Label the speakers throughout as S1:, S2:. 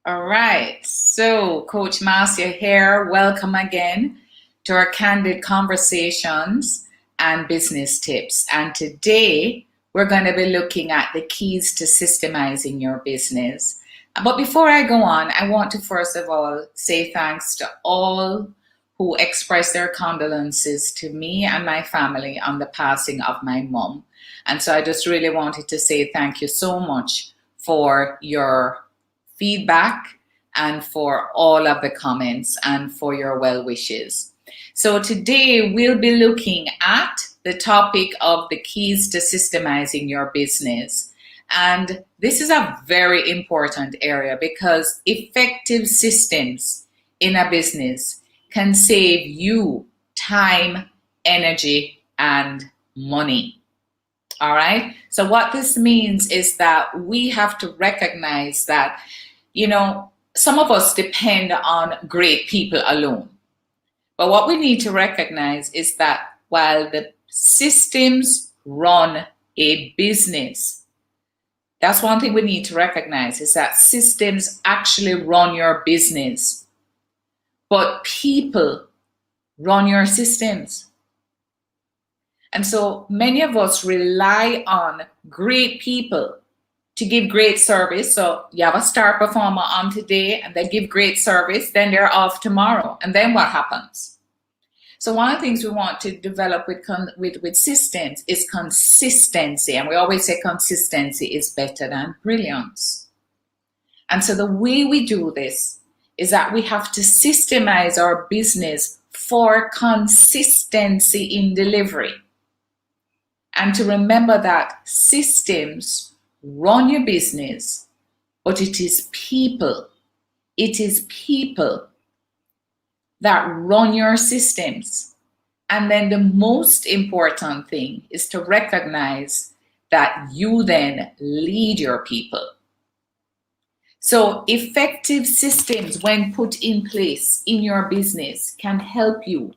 S1: All right, so Coach Marcia here. Welcome again to our Candid Conversations and Business Tips. And today we're going to be looking at the keys to systemizing your business. But before I go on, I want to first of all say thanks to all who expressed their condolences to me and my family on the passing of my mom. And so I just really wanted to say thank you so much for your feedback and for all of the comments and for your well wishes. So today we'll be looking at the topic of the keys to systemizing your business. And this is a very important area because effective systems in a business can save you time, energy, and money. All right. So what this means is that we have to recognize that, some of us depend on great people alone. But what we need to recognize is that while the systems run a business, that's one thing we need to recognize is that systems actually run your business, but people run your systems. And so many of us rely on great people to give great service. So you have a star performer on today and they give great service, then they're off tomorrow. And then what happens? So one of the things we want to develop with systems is consistency. And we always say consistency is better than brilliance. And so the way we do this is that we have to systemize our business for consistency in delivery. And to remember that systems run your business, but it is people. It is people that run your systems. And then the most important thing is to recognize that you then lead your people. So effective systems, when put in place in your business, can help you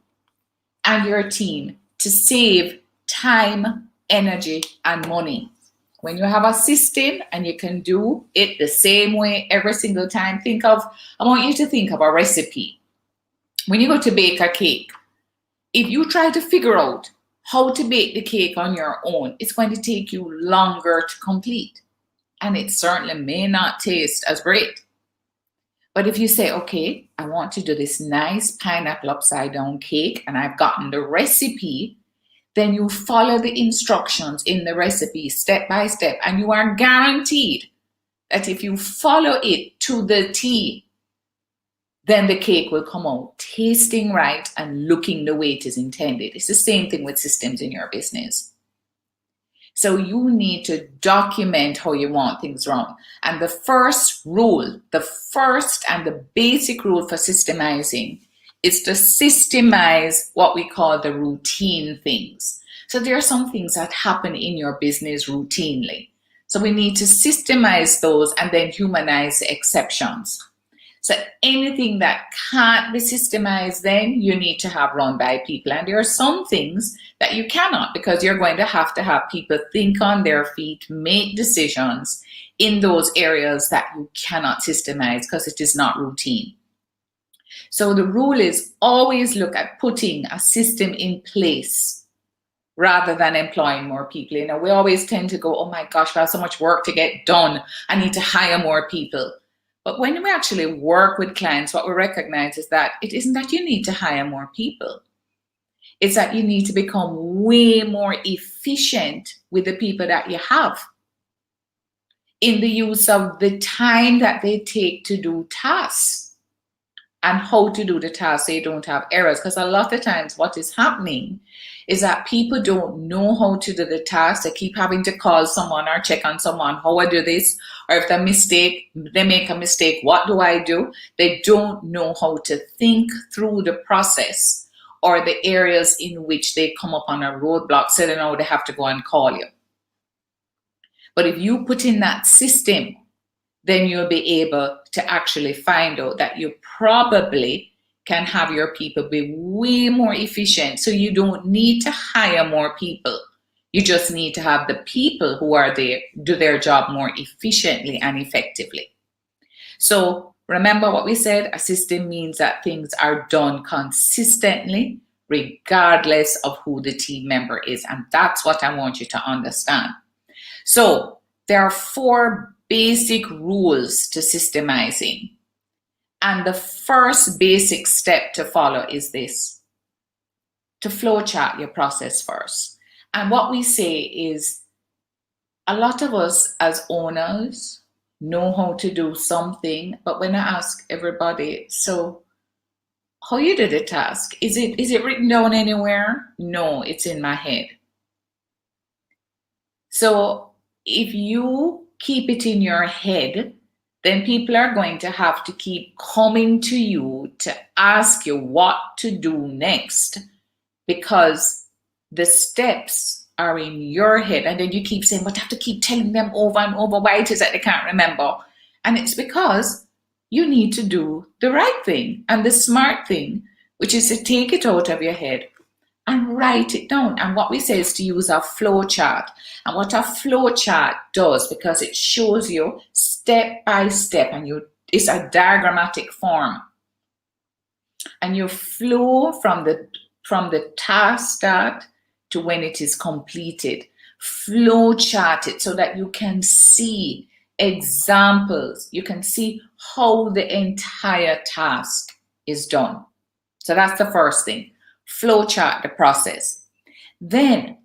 S1: and your team to save time, energy, and money. When you have a system and you can do it the same way every single time, I want you to think of a recipe. When you go to bake a cake, if you try to figure out how to bake the cake on your own, it's going to take you longer to complete. And it certainly may not taste as great. But if you say, okay, I want to do this nice pineapple upside down cake and I've gotten the recipe, then you follow the instructions in the recipe step by step, and you are guaranteed that if you follow it to the T, then the cake will come out tasting right and looking the way it is intended. It's the same thing with systems in your business. So you need to document how you want things run. And the first and the basic rule for systemizing is to systemize what we call the routine things. So there are some things that happen in your business routinely. So we need to systemize those and then humanize the exceptions. So anything that can't be systemized, then you need to have run by people. And there are some things that you cannot, because you're going to have people think on their feet, make decisions in those areas that you cannot systemize because it is not routine. So the rule is always look at putting a system in place rather than employing more people. We always tend to go, oh my gosh, I have so much work to get done. I need to hire more people. But when we actually work with clients, what we recognize is that it isn't that you need to hire more people. It's that you need to become way more efficient with the people that you have in the use of the time that they take to do tasks. And how to do the task so you don't have errors. Because a lot of times what is happening is that people don't know how to do the task. They keep having to call someone or check on someone, how I do this, or if they make a mistake, what do I do? They don't know how to think through the process or the areas in which they come up on a roadblock, so they know they have to go and call you. But if you put in that system, then you'll be able to actually find out that you probably can have your people be way more efficient. So you don't need to hire more people. You just need to have the people who are there do their job more efficiently and effectively. So Remember what we said? A system means that things are done consistently, regardless of who the team member is. And that's what I want you to understand. So there are 4 basic rules to systemizing. And the first basic step to follow is this: to flowchart your process first. And what we say is, a lot of us as owners know how to do something, but when I ask everybody, so how you do the task? Is it written down anywhere? No, it's in my head. So if you keep it in your head, then people are going to have to keep coming to you to ask you what to do next, because the steps are in your head. And then you keep saying, but I have to keep telling them over and over why it is that they can't remember. And it's because you need to do the right thing and the smart thing, which is to take it out of your head and write it down. And what we say is to use a flow chart. And what a flow chart does, because it shows you step by step, and it's a diagrammatic form, and you flow from the task start to when it is completed. Flow chart it so that you can see examples. You can see how the entire task is done. So that's the first thing. Flow chart the process. Then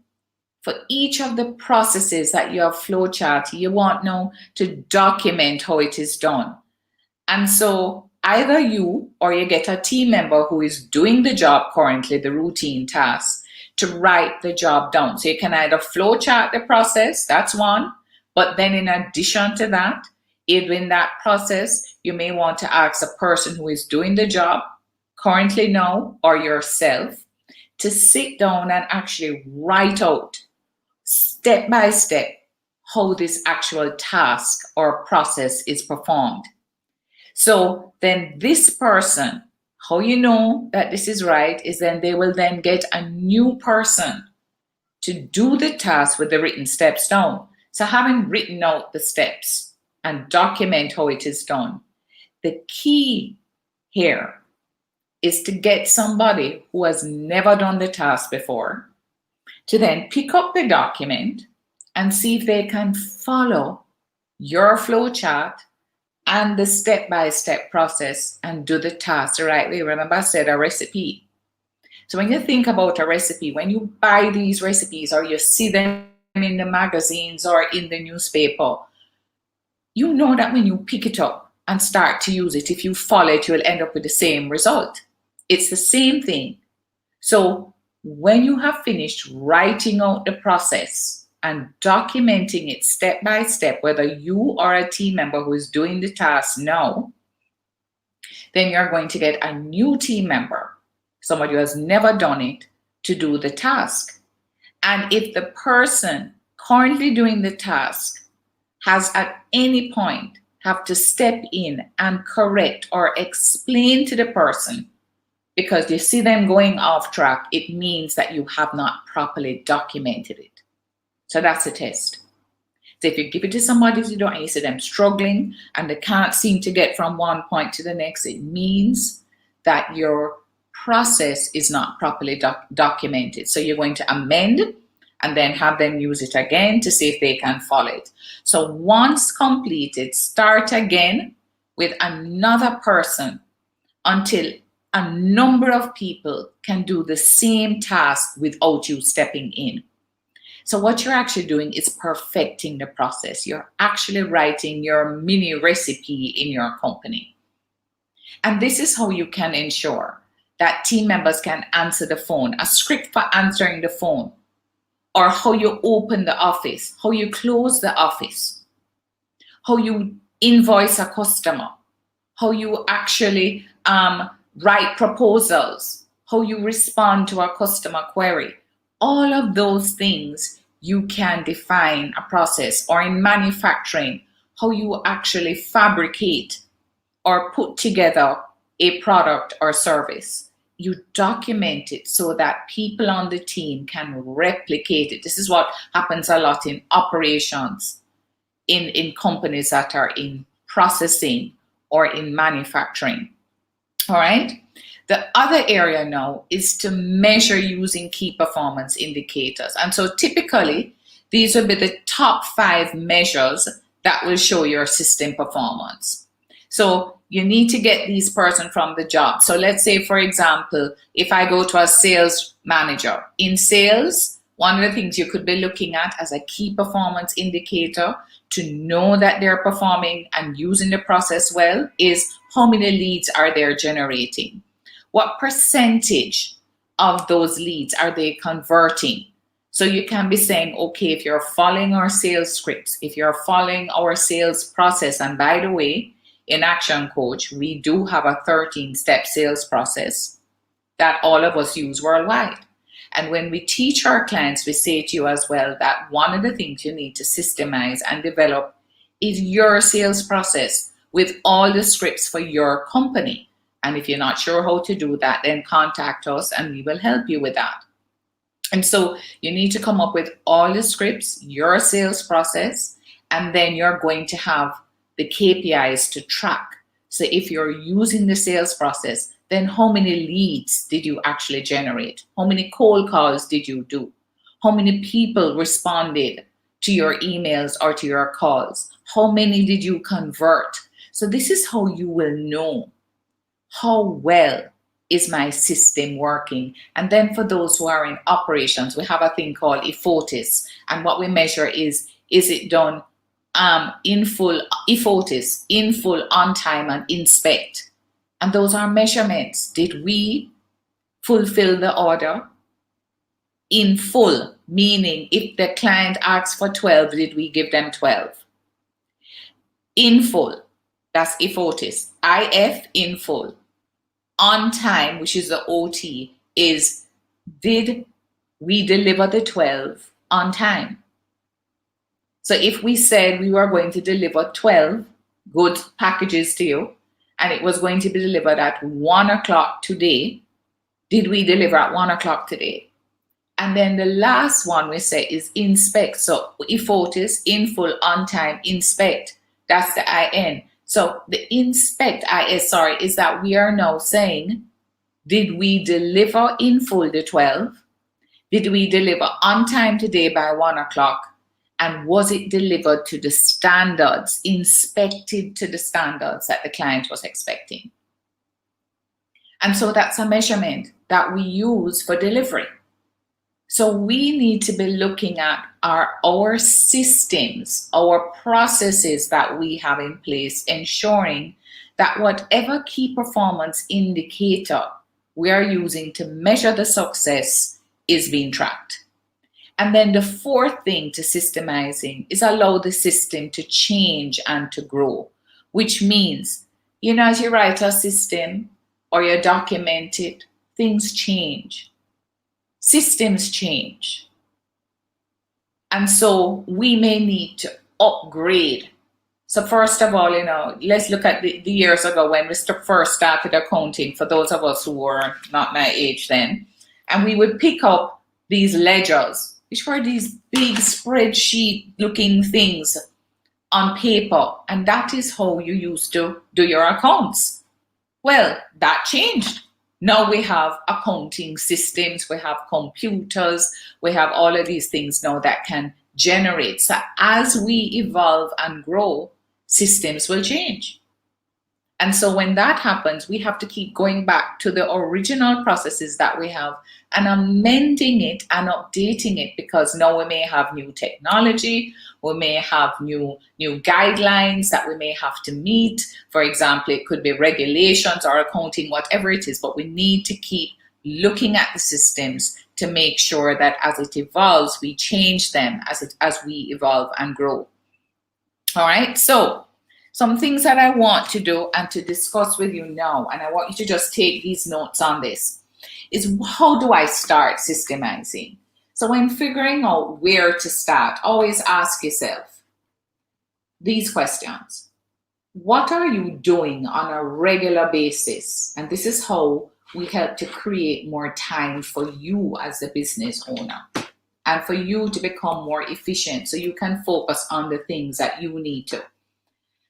S1: for each of the processes that you have flow chart, you want now to document how it is done. And so either you or you get a team member who is doing the job currently, the routine task, to write the job down. So you can either flow chart the process, that's one, but then in addition to that, in that process, you may want to ask the person who is doing the job currently now, or yourself, to sit down and actually write out step by step how this actual task or process is performed. So then this person, how you know that this is right is then they will then get a new person to do the task with the written steps down. So having written out the steps and document how it is done, the key here is to get somebody who has never done the task before to then pick up the document and see if they can follow your flow chart and the step-by-step process and do the task the right way. Remember I said a recipe. So when you think about a recipe, when you buy these recipes or you see them in the magazines or in the newspaper, you know that when you pick it up and start to use it, if you follow it, you'll end up with the same result. It's the same thing. So when you have finished writing out the process and documenting it step by step, whether you or a team member who is doing the task now, then you're going to get a new team member, somebody who has never done it, to do the task. And if the person currently doing the task has at any point have to step in and correct or explain to the person, because you see them going off track, it means that you have not properly documented it. So that's a test. So if you give it to somebody and you see them struggling and they can't seem to get from one point to the next, it means that your process is not properly documented. So you're going to amend and then have them use it again to see if they can follow it. So once completed, start again with another person until a number of people can do the same task without you stepping in. So what you're actually doing is perfecting the process. You're actually writing your mini recipe in your company. And this is how you can ensure that team members can answer the phone, a script for answering the phone, or how you open the office, how you close the office, how you invoice a customer, how you actually write proposals, how you respond to a customer query. All of those things you can define a process, or in manufacturing, how you actually fabricate or put together a product or service. You document it so that people on the team can replicate it. This is what happens a lot in operations, in companies that are in processing or in manufacturing. All right. The other area now is to measure using key performance indicators. And so typically, these will be the top 5 measures that will show your system performance. So you need to get these person from the job. So let's say, for example, if I go to a sales manager in sales, one of the things you could be looking at as a key performance indicator to know that they're performing and using the process well is how many leads are they generating? What percentage of those leads are they converting? So you can be saying, okay, if you're following our sales scripts, if you're following our sales process, and by the way, in ActionCOACH, we do have a 13-step sales process that all of us use worldwide. And when we teach our clients, we say to you as well that one of the things you need to systemize and develop is your sales process with all the scripts for your company. And if you're not sure how to do that, then contact us and we will help you with that. And so you need to come up with all the scripts, your sales process, and then you're going to have the KPIs to track. So if you're using the sales process, then how many leads did you actually generate? How many cold calls did you do? How many people responded to your emails or to your calls? How many did you convert? So this is how you will know how well is my system working. And then for those who are in operations, we have a thing called IFOTIS. And what we measure is it done in full, IFOTIS, in full, on time, and inspect. And those are measurements. Did we fulfill the order in full? Meaning, if the client asks for 12, did we give them 12? In full, that's IFOTIS. IF, in full. On time, which is the OT, is did we deliver the 12 on time? So if we said we were going to deliver 12 good packages to you, and it was going to be delivered at 1 o'clock today, did we deliver at 1 o'clock today? And then the last one we say is inspect. So IFOTIS, in full, on time, inspect. That's the IN. So the inspect IS, is that we are now saying, did we deliver in full the 12? Did we deliver on time today by 1 o'clock? And was it delivered to the standards, inspected to the standards that the client was expecting? And so that's a measurement that we use for delivery. So we need to be looking at our systems, our processes that we have in place, ensuring that whatever key performance indicator we are using to measure the success is being tracked. And then the fourth thing to systemizing is allow the system to change and to grow, which means, as you write a system or you document it, things change. Systems change. And so we may need to upgrade. So first of all, let's look at the years ago when we first started accounting, for those of us who were not my age then. And we would pick up these ledgers, which were these big spreadsheet looking things on paper. And that is how you used to do your accounts. Well, that changed. Now we have accounting systems, we have computers, we have all of these things now that can generate. So as we evolve and grow, systems will change. And so when that happens, we have to keep going back to the original processes that we have and amending it and updating it, because now we may have new technology, we may have new guidelines that we may have to meet. For example, it could be regulations or accounting, whatever it is, but we need to keep looking at the systems to make sure that as it evolves, we change them as we evolve and grow. All right, so some things that I want to do and to discuss with you now, and I want you to just take these notes on this, is how do I start systemizing? So when figuring out where to start, always ask yourself these questions. What are you doing on a regular basis? And this is how we help to create more time for you as a business owner and for you to become more efficient so you can focus on the things that you need to.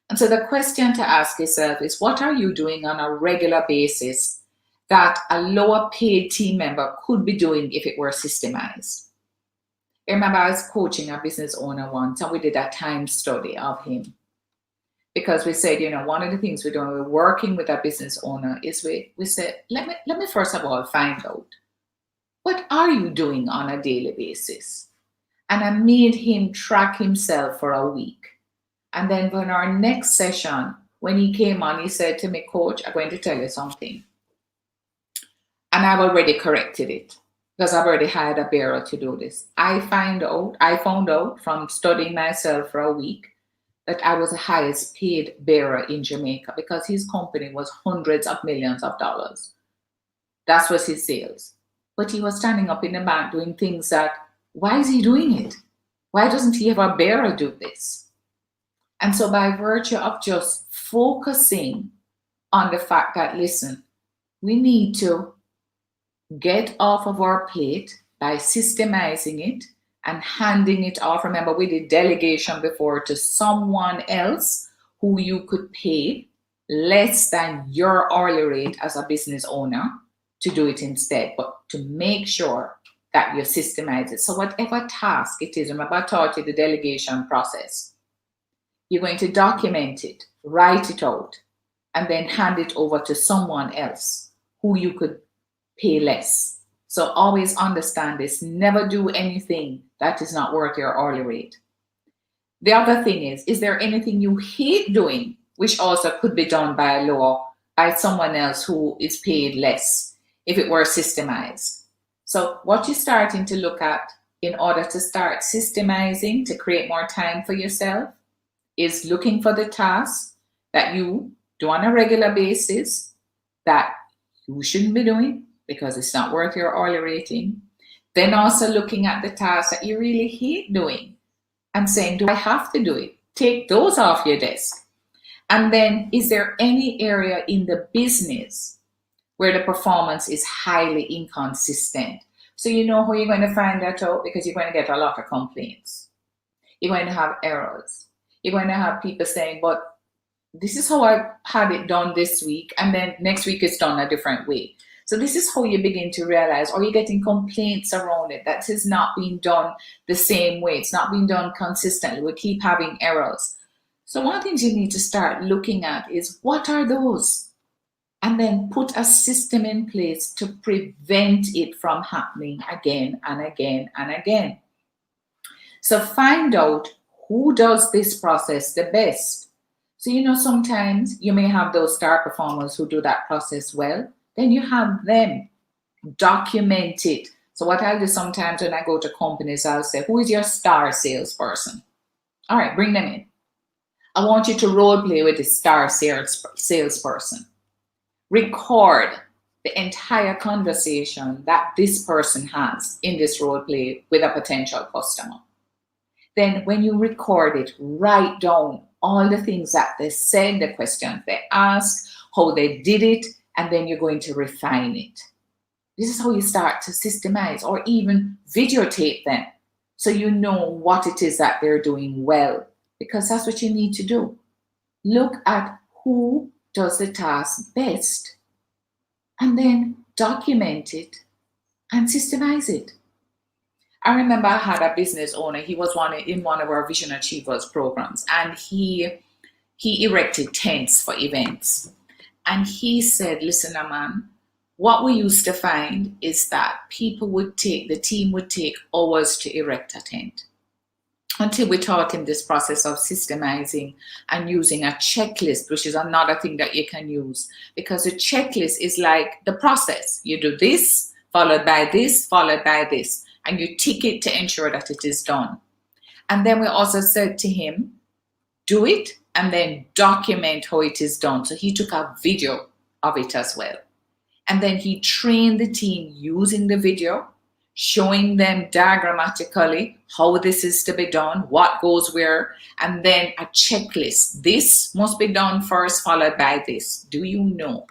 S1: And so the question to ask yourself is, what are you doing on a regular basis that a lower paid team member could be doing if it were systemized? I remember I was coaching a business owner once, and we did a time study of him, because we said, one of the things we're doing, we're working with a business owner, is we said, let me first of all find out, what are you doing on a daily basis? And I made him track himself for a week. And then in our next session, when he came on, he said to me, Coach, I'm going to tell you something. And I've already corrected it, because I've already hired a bearer to do this. I found out from studying myself for a week that I was the highest paid bearer in Jamaica, because his company was hundreds of millions of dollars. That was his sales. But he was standing up in the bank doing things that, why is he doing it? Why doesn't he have a bearer do this? And so by virtue of just focusing on the fact that, listen, we need to get off of our plate by systemizing it and handing it off. Remember, we did delegation before, to someone else who you could pay less than your hourly rate as a business owner to do it instead, but to make sure that you systemize it. So whatever task it is, remember I taught you the delegation process. You're going to document it, write it out, and then hand it over to someone else who you could pay less. So always understand this. Never do anything that is not worth your hourly rate. The other thing is there anything you hate doing, which also could be done by someone else who is paid less if it were systemized? So what you're starting to look at in order to start systemizing to create more time for yourself is looking for the tasks that you do on a regular basis that you shouldn't be doing because it's not worth your hourly rating. Then also looking at the tasks that you really hate doing and saying, do I have to do it? Take those off your desk. And then, is there any area in the business where the performance is highly inconsistent? So you know how you're going to find that out, because you're going to get a lot of complaints. You're going to have errors. You're going to have people saying, but this is how I had it done this week, and then next week it's done a different way. So this is how you begin to realize, or you're getting complaints around it, that is not being done the same way. It's not being done consistently. We keep having errors. So one of the things you need to start looking at is, what are those? And then put a system in place to prevent it from happening again and again and again. So find out who does this process the best. So, sometimes you may have those star performers who do that process well. Then you have them document it. So what I'll do sometimes when I go to companies, I'll say, who is your star salesperson? All right, bring them in. I want you to role play with the star salesperson. Record the entire conversation that this person has in this role play with a potential customer. Then when you record it, write down all the things that they said, the questions they asked, how they did it, and then you're going to refine it. This is how you start to systemize, or even videotape them so you know what it is that they're doing well, because that's what you need to do. Look at who does the task best and then document it and systemize it. I remember I had a business owner. He was in one of our Vision Achievers programs, and he erected tents for events. And he said, listen, man, what we used to find is that the team would take hours to erect a tent, until we taught him this process of systemizing and using a checklist, which is another thing that you can use, because a checklist is like the process. You do this, followed by this, followed by this, and you tick it to ensure that it is done. And then we also said to him, do it and then document how it is done. So he took a video of it as well. And then he trained the team using the video, showing them diagrammatically how this is to be done, what goes where, and then a checklist. This must be done first, followed by this. Do you know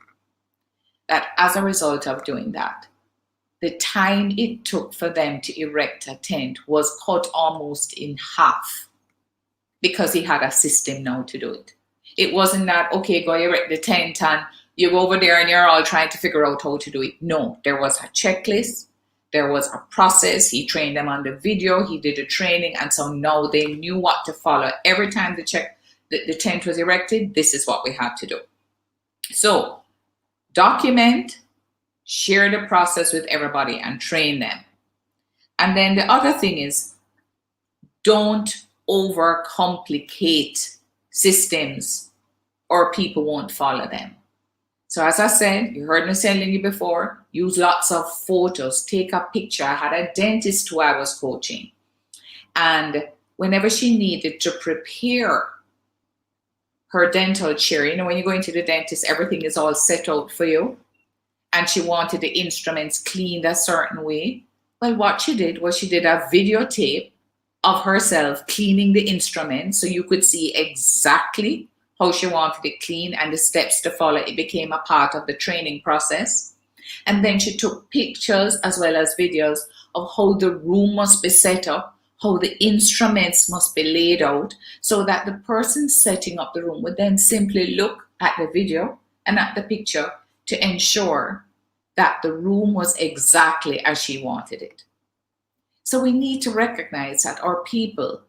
S1: that as a result of doing that, the time it took for them to erect a tent was cut almost in half, because he had a system now to do it. It wasn't that, okay, go erect the tent and you go over there and you're all trying to figure out how to do it. No, there was a checklist. There was a process. He trained them on the video. He did the training. And so now they knew what to follow. Every time the tent was erected, this is what we had to do. So document, share the process with everybody and train them. And then the other thing is, don't overcomplicate systems or people won't follow them. So as I said, you heard me telling you before, use lots of photos, take a picture. I had a dentist who I was coaching, and whenever she needed to prepare her dental chair, you know, when you go into the dentist, everything is all set out for you, and she wanted the instruments cleaned a certain way. Well, what she did was she did a videotape of herself cleaning the instrument so you could see exactly how she wanted it clean and the steps to follow. It became a part of the training process. And then she took pictures as well as videos of how the room must be set up, how the instruments must be laid out, so that the person setting up the room would then simply look at the video and at the picture to ensure that the room was exactly as she wanted it. So we need to recognize that our people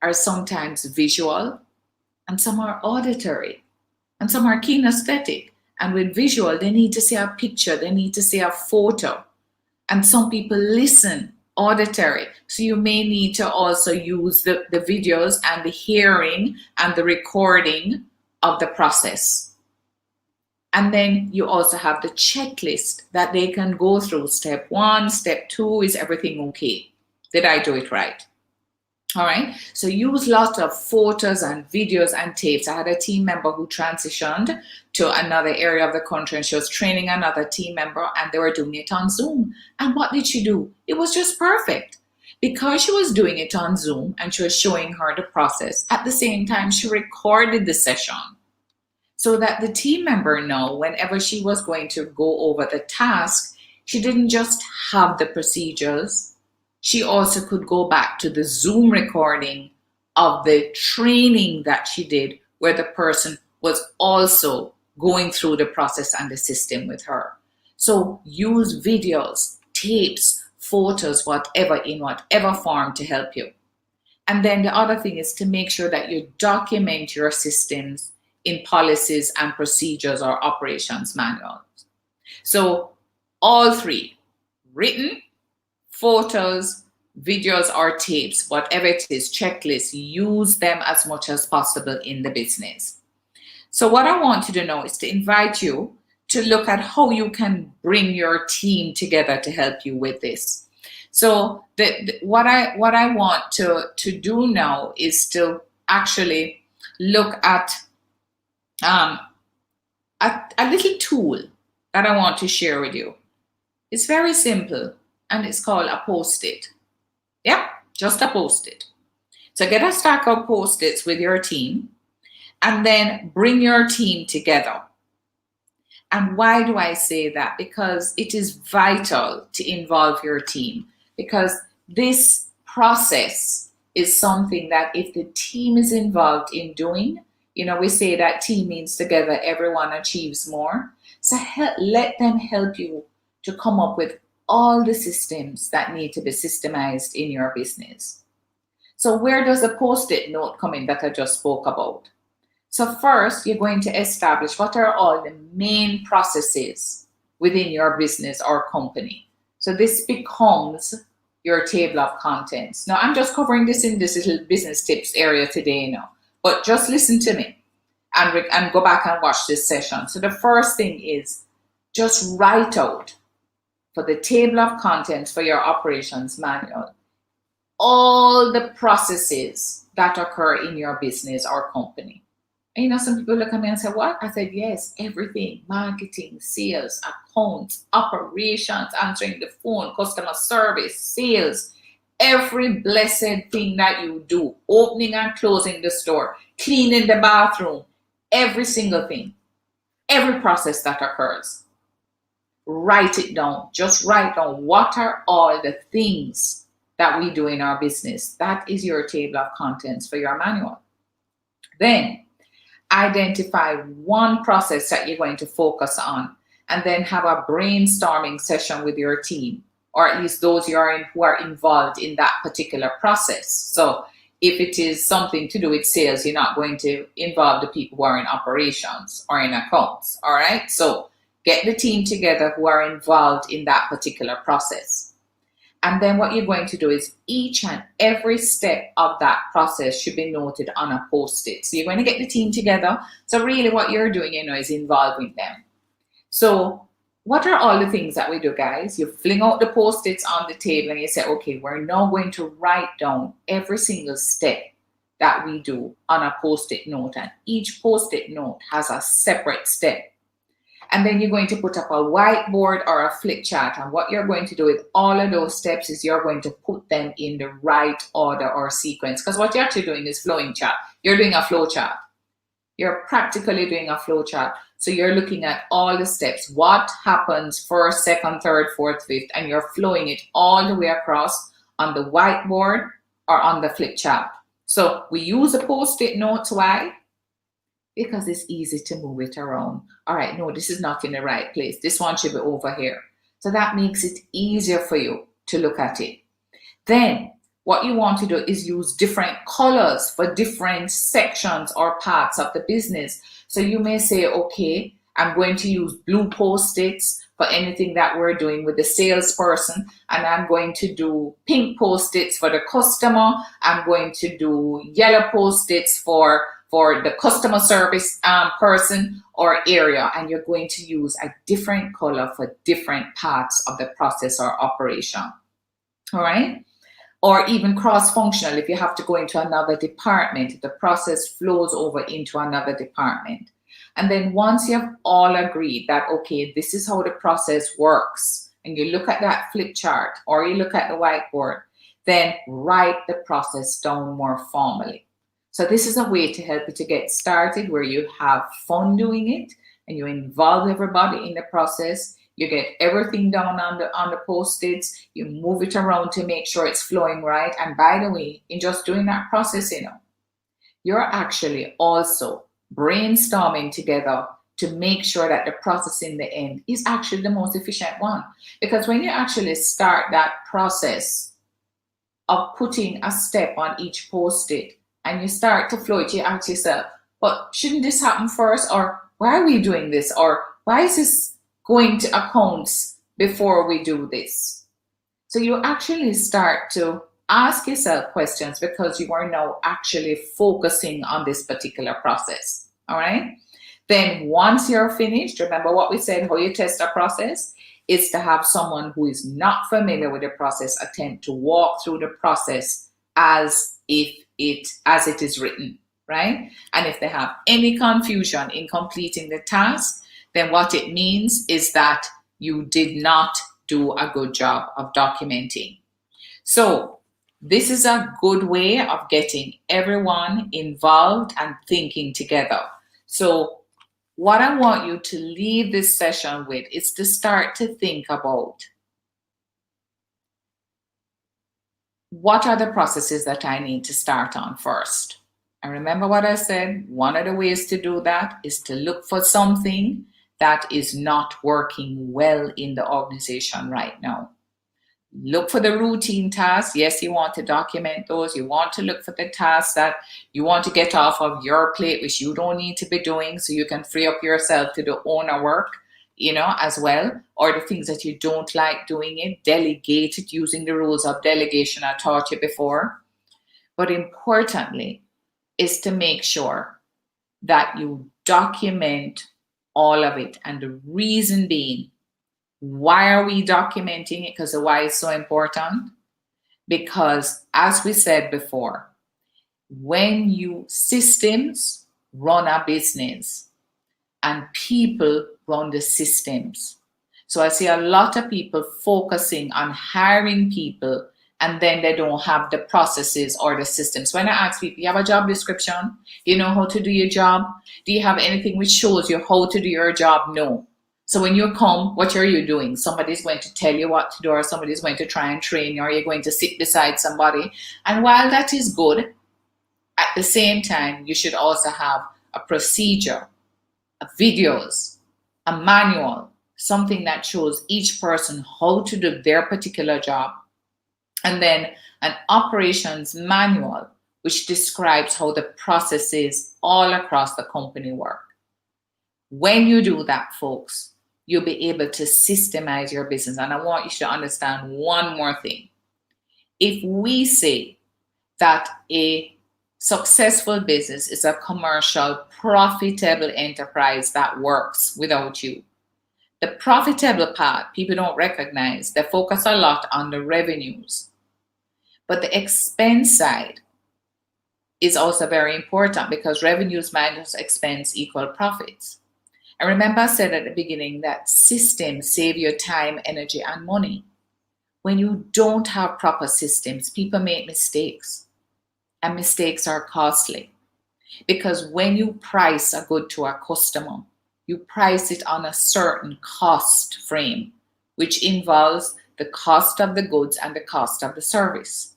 S1: are sometimes visual, and some are auditory, and some are kinesthetic. And with visual, they need to see a picture, they need to see a photo. And some people listen, auditory. So you may need to also use the videos and the hearing and the recording of the process. And then you also have the checklist that they can go through. Step 1, step 2, is everything okay? Did I do it right? All right, so use lots of photos and videos and tapes. I had a team member who transitioned to another area of the country, and she was training another team member, and they were doing it on Zoom. And what did she do? It was just perfect. Because she was doing it on Zoom and she was showing her the process, at the same time, she recorded the session so that the team member know whenever she was going to go over the task, she didn't just have the procedures. She also could go back to the Zoom recording of the training that she did, where the person was also going through the process and the system with her. So use videos, tapes, photos, whatever, in whatever form to help you. And then the other thing is to make sure that you document your systems in policies and procedures or operations manuals. So all three, written, photos, videos or tapes, whatever it is, checklists, use them as much as possible in the business. So what I want you to know is to invite you to look at how you can bring your team together to help you with this. So what I want to do now is to actually look at a little tool that I want to share with you. It's very simple, and it's called a Postit. Yeah, just a Postit. So get a stack of Postits with your team, and then bring your team together. And why do I say that? Because it is vital to involve your team, because this process is something that if the team is involved in doing, you know, we say that team means together, everyone achieves more. So let them help you to come up with all the systems that need to be systemized in your business. So where does the Post-it note come in that I just spoke about? So first, you're going to establish what are all the main processes within your business or company. So this becomes your table of contents. Now, I'm just covering this in this little business tips area today now, but just listen to me and go back and watch this session. So the first thing is just write out for the table of contents for your operations manual all the processes that occur in your business or company. And you know, some people look at me and say, what? I said, yes, everything: marketing, sales, accounts, operations, answering the phone, customer service, sales, every blessed thing that you do, opening and closing the store, cleaning the bathroom, every single thing, every process that occurs. Write it down. Just write down what are all the things that we do in our business. That is your table of contents for your manual. Then, Identify one process that you're going to focus on, and then have a brainstorming session with your team, or at least those who are involved in that particular process. So if it is something to do with sales, you're not going to involve the people who are in operations or in accounts. All right. So get the team together who are involved in that particular process. And then what you're going to do is each and every step of that process should be noted on a Post-it. So you're going to get the team together. So really what you're doing, is involving them. So what are all the things that we do, guys? You fling out the Post-its on the table and you say, okay, we're now going to write down every single step that we do on a Post-it note. And each Post-it note has a separate step. And then you're going to put up a whiteboard or a flip chart. And what you're going to do with all of those steps is you're going to put them in the right order or sequence. Because what you're actually doing is flowing chart. You're doing a flow chart. You're practically doing a flow chart. So you're looking at all the steps. What happens first, second, third, fourth, fifth, and you're flowing it all the way across on the whiteboard or on the flip chart. So we use a Post-it notes. Why? Because it's easy to move it around. All right, no, this is not in the right place. This one should be over here. So that makes it easier for you to look at it. Then what you want to do is use different colors for different sections or parts of the business. So you may say, okay, I'm going to use blue Post-its for anything that we're doing with the salesperson, and I'm going to do pink Post-its for the customer. I'm going to do yellow Post-its for the customer service person or area, and you're going to use a different color for different parts of the process or operation. All right? Or even cross-functional, if you have to go into another department, the process flows over into another department. And then once you have all agreed that, okay, this is how the process works, and you look at that flip chart or you look at the whiteboard, then write the process down more formally. So this is a way to help you to get started where you have fun doing it and you involve everybody in the process. You get everything down on the Post-its. You move it around to make sure it's flowing right. And by the way, in just doing that process, you're actually also brainstorming together to make sure that the process in the end is actually the most efficient one. Because when you actually start that process of putting a step on each Post-it, and you start to flow it, you ask yourself, but shouldn't this happen first? Or why are we doing this? Or why is this going to accounts before we do this? So you actually start to ask yourself questions because you are now actually focusing on this particular process. All right. Then once you're finished, remember what we said, how you test a process is to have someone who is not familiar with the process attempt to walk through the process as it is written, right? And if they have any confusion in completing the task, then what it means is that you did not do a good job of documenting. So this is a good way of getting everyone involved and thinking together. So what I want you to leave this session with is to start to think about, what are the processes that I need to start on first? And remember what I said, one of the ways to do that is to look for something that is not working well in the organization right now. Look for the routine tasks. Yes, you want to document those. You want to look for the tasks that you want to get off of your plate, which you don't need to be doing, so you can free up yourself to do owner work, as well, or the things that you don't like doing it, delegate it using the rules of delegation I taught you before. But importantly is to make sure that you document all of it. And the reason being, why are we documenting it? Because the why is so important. Because as we said before, when systems run a business and people run the systems. So I see a lot of people focusing on hiring people and then they don't have the processes or the systems. When I ask people, you have a job description? You know how to do your job? Do you have anything which shows you how to do your job? No. So when you come, what are you doing? Somebody's going to tell you what to do, or somebody's going to try and train you, or you're going to sit beside somebody. And while that is good, at the same time, you should also have a procedure, a videos, a manual, something that shows each person how to do their particular job, and then an operations manual, which describes how the processes all across the company work. When you do that, folks, you'll be able to systemize your business. And I want you to understand one more thing. If we say that a successful business is a commercial, profitable enterprise that works without you, the profitable part, people don't recognize. They focus a lot on the revenues. But the expense side is also very important, because revenues minus expense equal profits. And remember, I said at the beginning that systems save your time, energy, and money. When you don't have proper systems, people make mistakes, and mistakes are costly. Because when you price a good to a customer, you price it on a certain cost frame, which involves the cost of the goods and the cost of the service.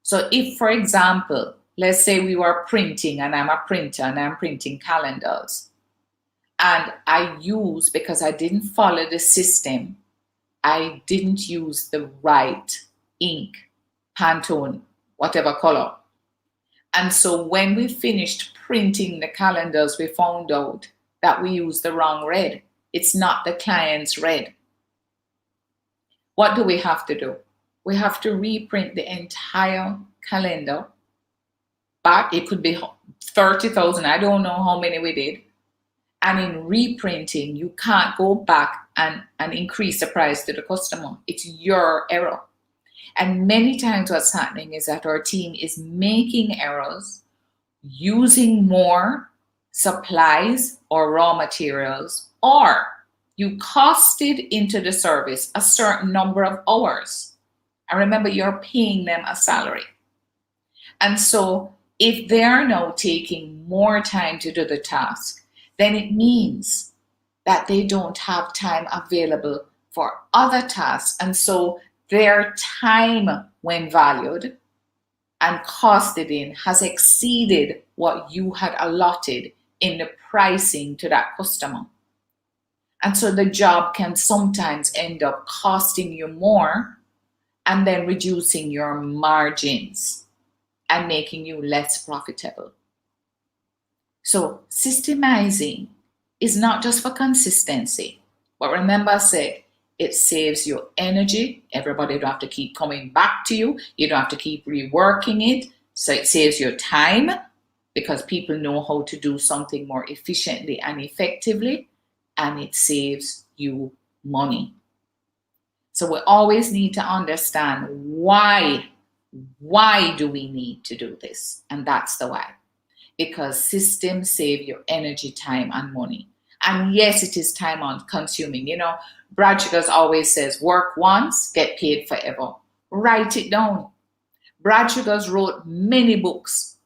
S1: So if, for example, let's say we were printing, and I'm a printer and I'm printing calendars, and I use, because I didn't follow the system, I didn't use the right ink, Pantone, whatever color. And so when we finished printing the calendars, we found out that we used the wrong red. It's not the client's red. What do we have to do? We have to reprint the entire calendar. But it could be 30,000. I don't know how many we did. And in reprinting, you can't go back and increase the price to the customer. It's your error. And many times what's happening is that our team is making errors, using more supplies or raw materials, or you costed into the service a certain number of hours. And remember, you're paying them a salary. And so if they're now taking more time to do the task, then it means that they don't have time available for other tasks. And so their time, when valued and costed in, has exceeded what you had allotted in the pricing to that customer. And so the job can sometimes end up costing you more and then reducing your margins and making you less profitable. So systemizing is not just for consistency, but remember I said, it saves you energy. Everybody don't have to keep coming back to you. You don't have to keep reworking it. So it saves your time, because people know how to do something more efficiently and effectively, and it saves you money. So we always need to understand why do we need to do this? And that's the why. Because systems save your energy, time, and money. And yes, it is time consuming. You know, Brad Sugars always says, work once, get paid forever. Write it down. Brad Sugars wrote many books,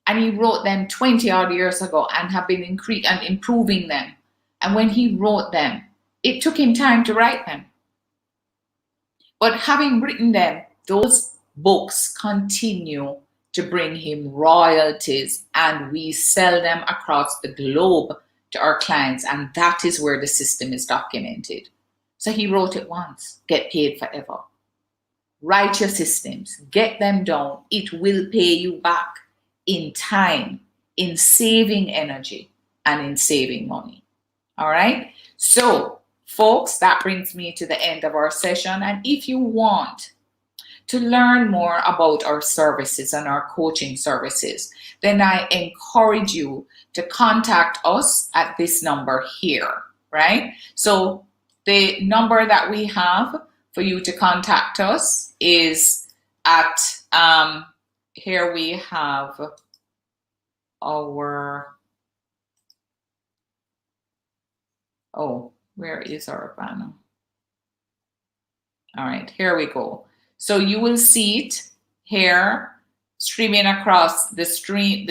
S1: and he wrote them 20 odd years ago and have been improving them. And when he wrote them, it took him time to write them. But having written them, those books continue to bring him royalties, and we sell them across the globe to our clients, and that is where the system is documented. So he wrote it once, get paid forever. Write your systems, get them down. It will pay you back in time, in saving energy, and in saving money. All right? So, folks, that brings me to the end of our session. And if you want to learn more about our services and our coaching services, then I encourage you to contact us at this number here, right? So the number that we have for you to contact us is at, here we have our, where is our banner? All right, here we go. So you will see it here streaming across the screen,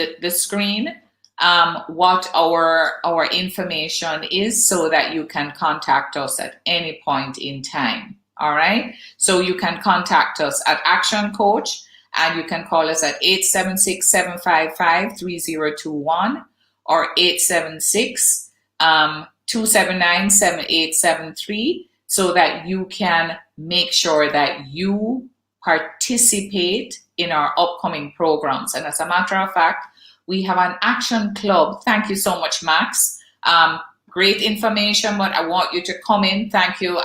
S1: what our information is, so that you can contact us at any point in time. All right. So you can contact us at ActionCOACH, and you can call us at 876-755-3021, or 876-279-7873 so that you can make sure that you participate in our upcoming programs. And as a matter of fact, we have an action club. Thank you so much, Max. Great information, but I want you to come in. Thank you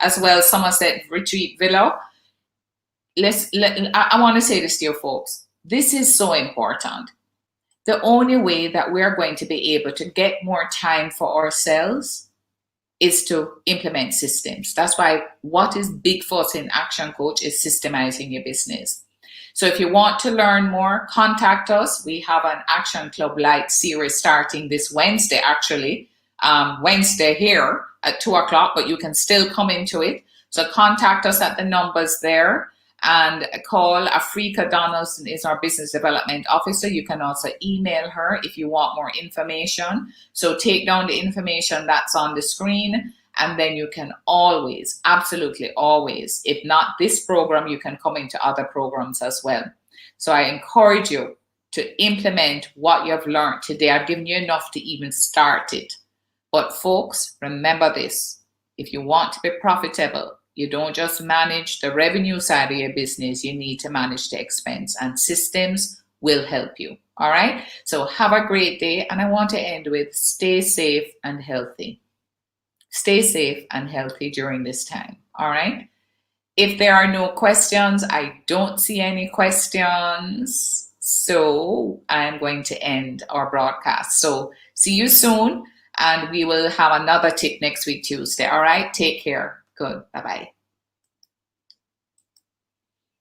S1: as well, Somerset Retreat Villa. I want to say this to you folks. This is so important. The only way that we're going to be able to get more time for ourselves is to implement systems. That's why what is big for us in Action Coach is systemizing your business. So if you want to learn more, contact us. We have an Action Club Light series starting this Wednesday, actually. Wednesday here at 2 o'clock, but you can still come into it. So contact us at the numbers there and call Afrika Donaldson is our business development officer. You can also email her if you want more information. So take down the information that's on the screen, and then you can always, absolutely always, if not this program, you can come into other programs as well. So I encourage you to implement what you've learned today. I've given you enough to even start it. But folks, remember this, if you want to be profitable, you don't just manage the revenue side of your business, you need to manage the expense, and systems will help you. All right. So have a great day. And I want to end with stay safe and healthy. Stay safe and healthy during this time. All right. If there are no questions, I don't see any questions. So I'm going to end our broadcast. So see you soon. And we will have another tip next week, Tuesday. All right. Take care. Good. Bye-bye.